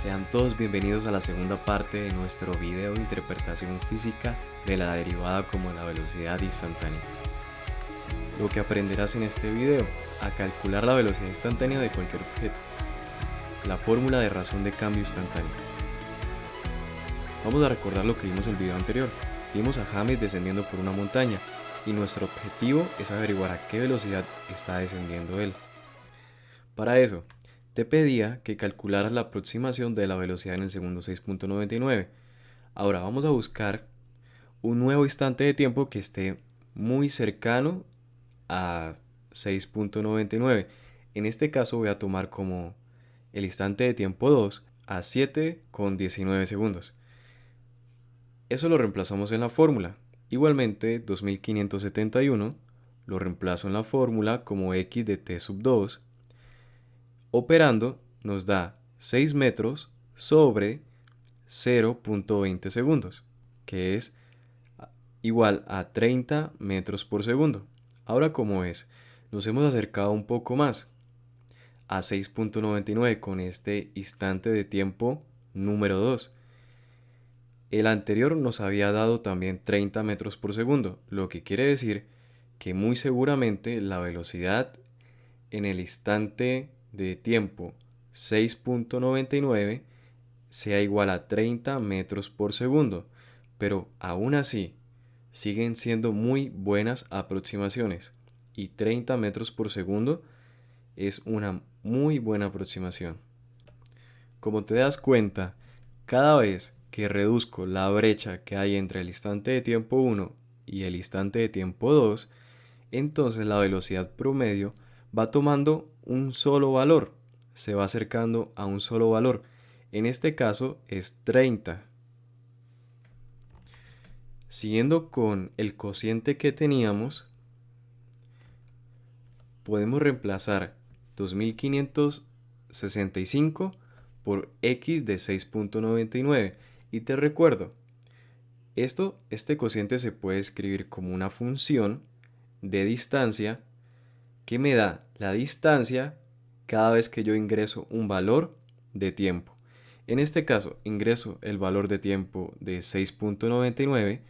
Sean todos bienvenidos a la segunda parte de nuestro video de interpretación física de la derivada como la velocidad instantánea. Lo que aprenderás en este video: a calcular la velocidad instantánea de cualquier objeto, la fórmula de razón de cambio instantáneo. Vamos a recordar lo que vimos en el video anterior. Vimos a James descendiendo por una montaña y nuestro objetivo es averiguar a qué velocidad está descendiendo él. Para eso, te pedía que calcularas la aproximación de la velocidad en el segundo 6.99. Ahora vamos a buscar un nuevo instante de tiempo que esté muy cercano a 6.99. En este caso voy a tomar como el instante de tiempo 2 a 7,19 segundos. Eso lo reemplazamos en la fórmula. Igualmente 2571 lo reemplazo en la fórmula como x de t sub 2. Operando nos da 6 metros sobre 0.20 segundos, que es igual a 30 metros por segundo. Ahora, ¿cómo es? Nos hemos acercado un poco más a 6.99 con este instante de tiempo número 2. El anterior nos había dado también 30 metros por segundo, lo que quiere decir que muy seguramente la velocidad en el instante de tiempo 6.99 sea igual a 30 metros por segundo, pero aún así siguen siendo muy buenas aproximaciones y 30 metros por segundo es una muy buena aproximación. Como te das cuenta, cada vez que reduzco la brecha que hay entre el instante de tiempo 1 y el instante de tiempo 2, entonces la velocidad promedio va tomando un solo valor, se va acercando a un solo valor. En este caso es 30. Siguiendo con el cociente que teníamos, podemos reemplazar 2565 por x de 6.99. Y te recuerdo, este cociente se puede escribir como una función de distancia que me da la distancia cada vez que yo ingreso un valor de tiempo. En este caso, ingreso el valor de tiempo de 6.99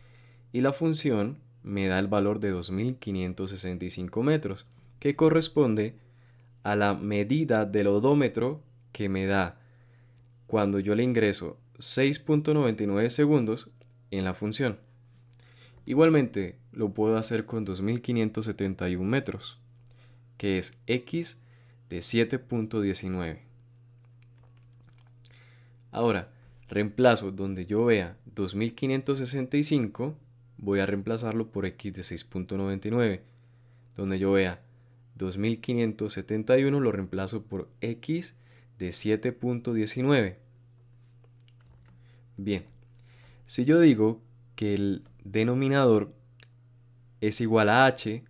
y la función me da el valor de 2565 metros, que corresponde a la medida del odómetro que me da cuando yo le ingreso 6.99 segundos en la función. Igualmente lo puedo hacer con 2571 metros, que es x de 7.19. Ahora, reemplazo donde yo vea 2565, voy a reemplazarlo por x de 6.99. Donde yo vea 2571 lo reemplazo por x de 7.19. Bien, si yo digo que el denominador es igual a h,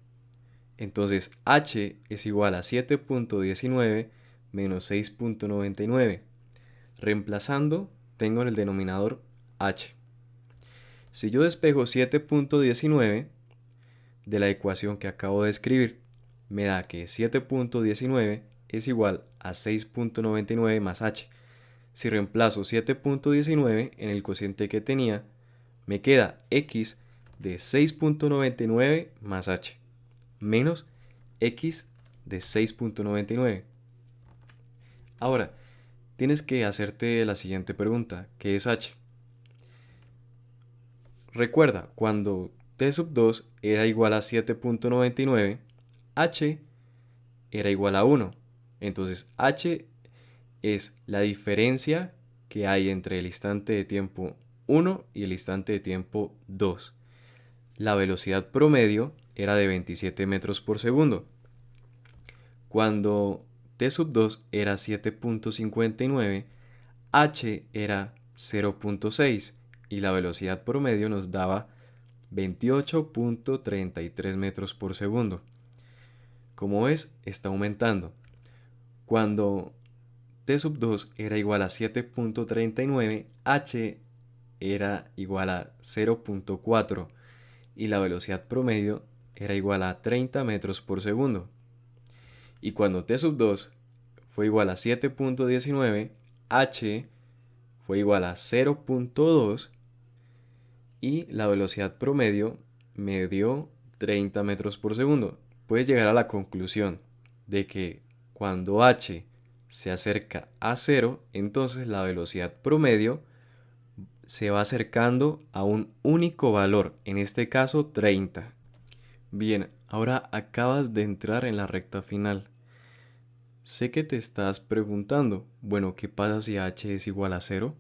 entonces h es igual a 7.19 menos 6.99. Reemplazando, tengo en el denominador h. Si yo despejo 7.19 de la ecuación que acabo de escribir, me da que 7.19 es igual a 6.99 más h. Si reemplazo 7.19 en el cociente que tenía, me queda x de 6.99 más h, menos x de 6.99. Ahora, tienes que hacerte la siguiente pregunta: ¿qué es h? Recuerda, cuando t sub 2 era igual a 7.99, h era igual a 1. Entonces h es la diferencia que hay entre el instante de tiempo 1 y el instante de tiempo 2. La velocidad promedio era de 27 metros por segundo. Cuando t sub 2 era 7.59, h era 0.6 y la velocidad promedio nos daba 28.33 metros por segundo. Como ves, está aumentando. Cuando t sub 2 era igual a 7.39, h era igual a 0.4 y la velocidad promedio era igual a 30 metros por segundo. Y cuando t sub 2 fue igual a 7.19, h fue igual a 0.2 y la velocidad promedio me dio 30 metros por segundo. Puedes llegar a la conclusión de que cuando h se acerca a 0, entonces la velocidad promedio se va acercando a un único valor, en este caso 30. Bien, ahora acabas de entrar en la recta final. Sé que te estás preguntando, bueno, ¿qué pasa si h es igual a 0?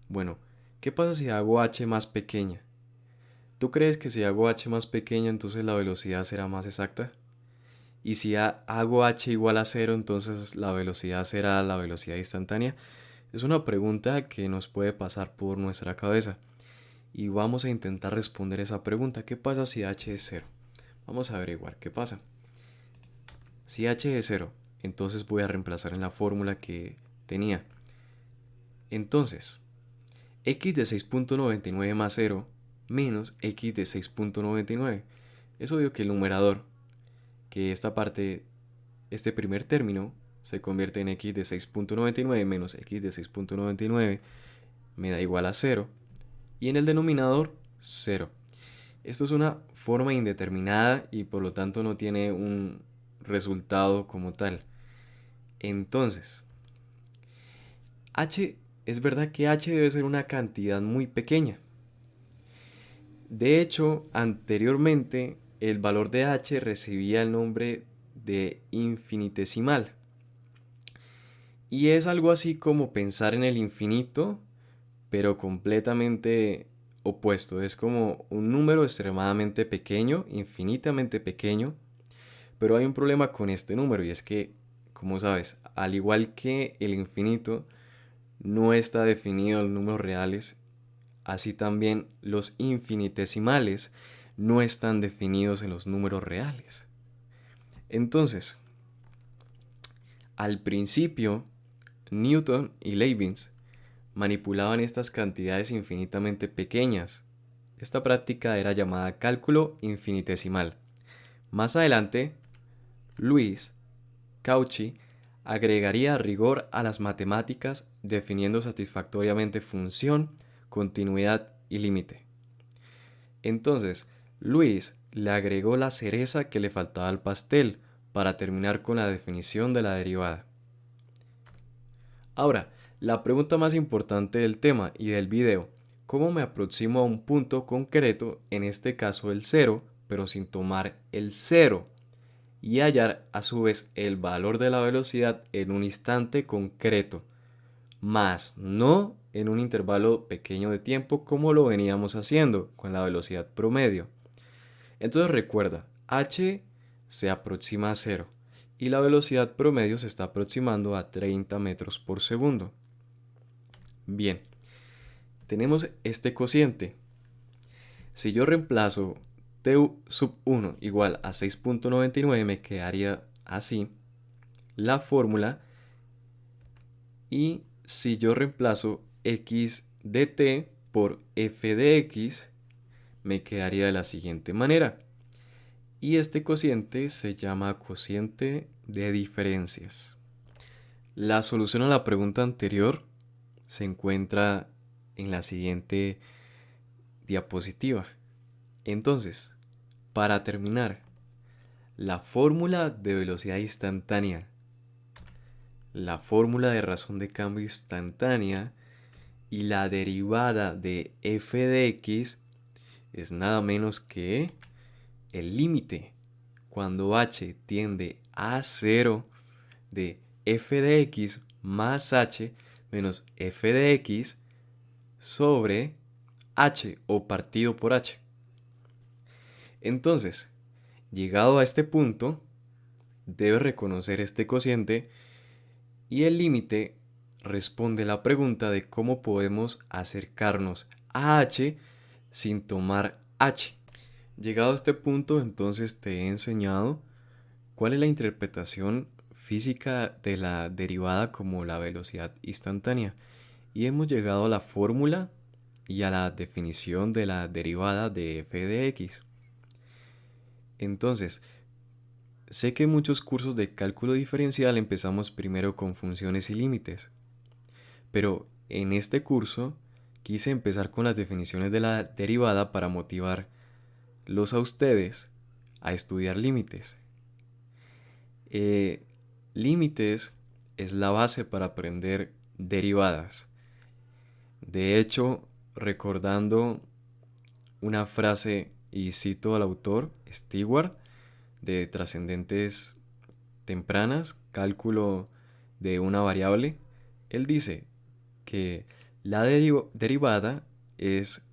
Bueno, ¿qué pasa si hago h más pequeña? ¿Tú crees que si hago h más pequeña entonces la velocidad será más exacta? Y si hago h igual a 0 entonces la velocidad será la velocidad instantánea. Es una pregunta que nos puede pasar por nuestra cabeza. Y vamos a intentar responder esa pregunta. ¿Qué pasa si h es 0? Vamos a averiguar qué pasa. Si h es 0, entonces voy a reemplazar en la fórmula que tenía. Entonces, x de 6.99 más 0 menos x de 6.99. Es obvio que el numerador, que esta parte, este primer término, se convierte en x de 6.99 menos x de 6.99 me da igual a 0. Y en el denominador, 0. Esto es una forma indeterminada y por lo tanto no tiene un resultado como tal. Entonces, h, es verdad que h debe ser una cantidad muy pequeña. De hecho, anteriormente el valor de h recibía el nombre de infinitesimal. Y es algo así como pensar en el infinito, pero completamente opuesto. Es como un número extremadamente pequeño, infinitamente pequeño, pero hay un problema con este número y es que, como sabes, al igual que el infinito no está definido en números reales, así también los infinitesimales no están definidos en los números reales. Entonces, al principio, Newton y Leibniz manipulaban estas cantidades infinitamente pequeñas. Esta práctica era llamada cálculo infinitesimal. Más adelante, Louis Cauchy agregaría rigor a las matemáticas definiendo satisfactoriamente función, continuidad y límite. Entonces, Louis le agregó la cereza que le faltaba al pastel para terminar con la definición de la derivada. Ahora, la pregunta más importante del tema y del video: ¿cómo me aproximo a un punto concreto, en este caso el 0, pero sin tomar el 0? Y hallar a su vez el valor de la velocidad en un instante concreto, más no en un intervalo pequeño de tiempo como lo veníamos haciendo con la velocidad promedio. Entonces recuerda, h se aproxima a 0 y la velocidad promedio se está aproximando a 30 metros por segundo. Bien, tenemos este cociente. Si yo reemplazo t sub 1 igual a 6.99 me quedaría así la fórmula, y si yo reemplazo x de t por f de x me quedaría de la siguiente manera, y este cociente se llama cociente de diferencias. La solución a la pregunta anterior se encuentra en la siguiente diapositiva. Entonces, para terminar, la fórmula de velocidad instantánea, la fórmula de razón de cambio instantánea y la derivada de f de x es nada menos que el límite cuando h tiende a 0 de f de x más h menos f de x sobre h o partido por h. Entonces, llegado a este punto, debes reconocer este cociente y el límite responde la pregunta de cómo podemos acercarnos a h sin tomar h. Llegado a este punto, entonces te he enseñado cuál es la interpretación física de la derivada como la velocidad instantánea y hemos llegado a la fórmula y a la definición de la derivada de f de x. Entonces, sé que en muchos cursos de cálculo diferencial empezamos primero con funciones y límites, pero en este curso quise empezar con las definiciones de la derivada para motivarlos a ustedes a estudiar límites. Límites es la base para aprender derivadas. De hecho, recordando una frase, y cito al autor, Stewart, de Trascendentes Tempranas, cálculo de una variable, él dice que la derivada es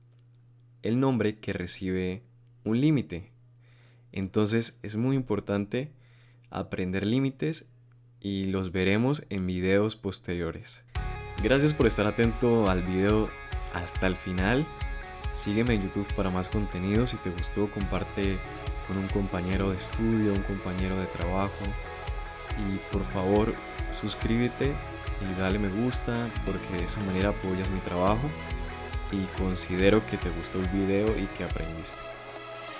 el nombre que recibe un límite. Entonces es muy importante aprender límites y los veremos en videos posteriores. Gracias por estar atento al video hasta el final. Sígueme en YouTube para más contenido. Si te gustó, comparte con un compañero de estudio, un compañero de trabajo. Y por favor, suscríbete y dale me gusta, porque de esa manera apoyas mi trabajo y considero que te gustó el video y que aprendiste.